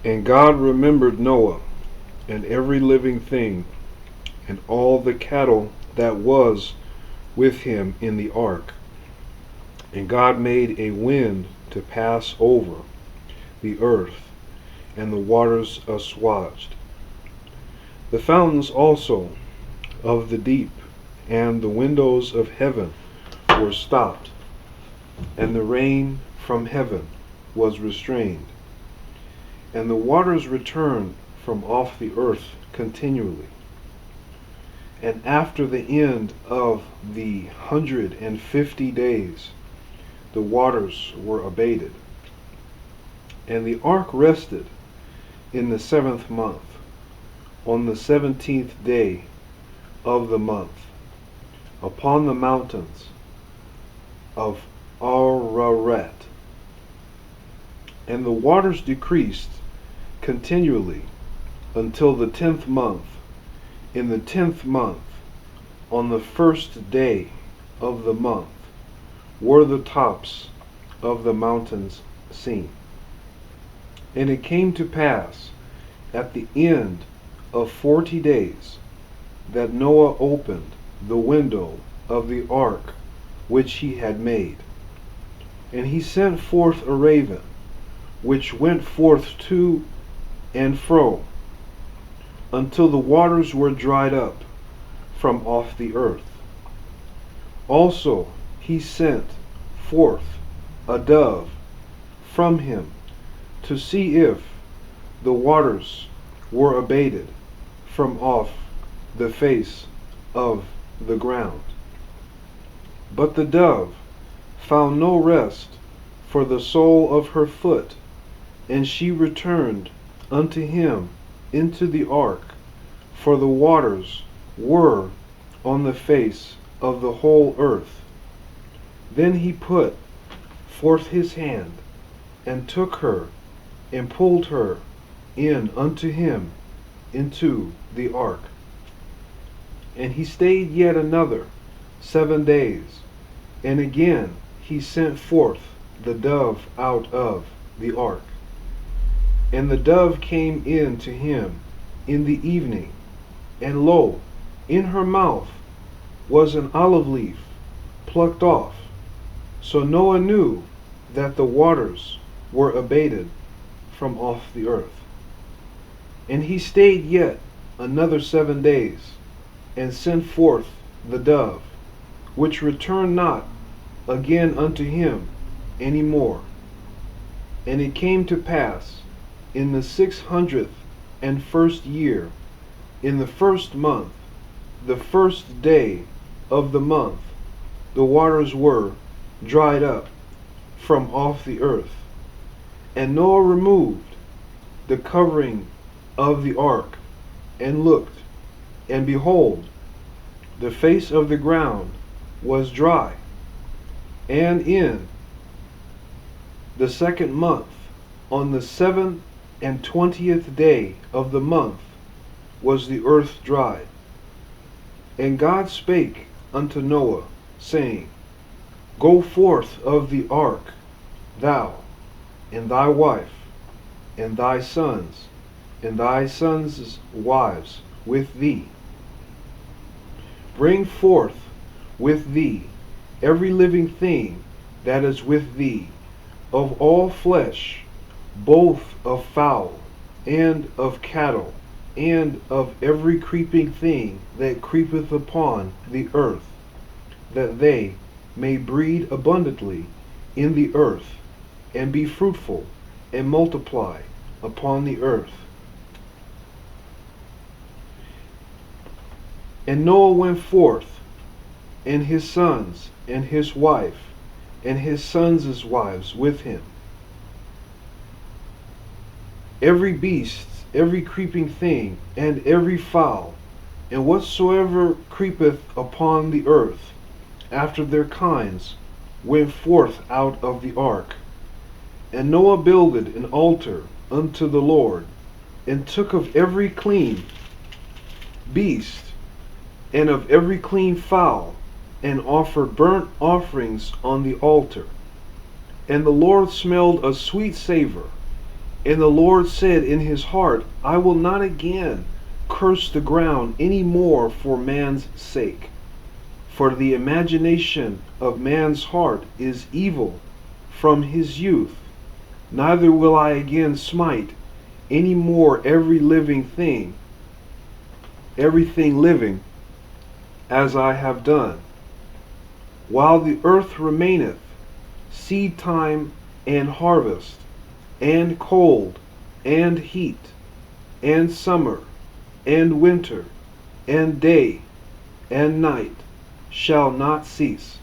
And God remembered Noah, and every living thing, and all the cattle that was with him in the ark. And God made a wind to pass over the earth, and the waters assuaged. The fountains also of the deep and the windows of heaven were stopped, and the rain from heaven was restrained, and the waters returned from off the earth continually. And after the end of the 150 days, the waters were abated. And the ark rested in the 7th month, on the 17th day of the month, upon the mountains of Ararat. And the waters decreased continually until the 10th month. In the 10th month, on the 1st day of the month, were the tops of the mountains seen. And it came to pass at the end of 40 days that Noah opened the window of the ark which he had made. And he sent forth a raven, which went forth to and fro, until the waters were dried up from off the earth. Also he sent forth a dove from him, to see if the waters were abated from off the face of the ground. But the dove found no rest for the sole of her foot, and she returned unto him into the ark, for the waters were on the face of the whole earth. Then he put forth his hand, and took her, and pulled her in unto him into the ark. And he stayed yet another 7 days, and again he sent forth the dove out of the ark. And the dove came in to him in the evening, and lo, in her mouth was an olive leaf plucked off. So Noah knew that the waters were abated from off the earth. And he stayed yet another 7 days, and sent forth the dove, which returned not again unto him any more. And it came to pass in the 601st year, in the 1st month, the 1st day of the month, the waters were dried up from off the earth. And Noah removed the covering of the ark, and looked, and behold, the face of the ground was dry. And in the 2nd month, on the 27th day of the month, was the earth dried. And God spake unto Noah, saying, Go forth of the ark, thou, and thy wife, and thy sons, and thy sons' wives with thee. Bring forth with thee every living thing that is with thee, of all flesh, both of fowl, and of cattle, and of every creeping thing that creepeth upon the earth, that they may breed abundantly in the earth, and be fruitful, and multiply upon the earth. And Noah went forth, and his sons, and his wife, and his sons' wives with him. Every beast, every creeping thing, and every fowl, and whatsoever creepeth upon the earth, after their kinds, went forth out of the ark. And Noah builded an altar unto the Lord, and took of every clean beast, and of every clean fowl, and offered burnt offerings on the altar. And the Lord smelled a sweet savor. And the Lord said in his heart, I will not again curse the ground any more for man's sake. For the imagination of man's heart is evil from his youth. Neither will I again smite any more everything living, as I have done. While the earth remaineth, seed time and harvest, and cold and heat, and summer and winter, and day and night shall not cease.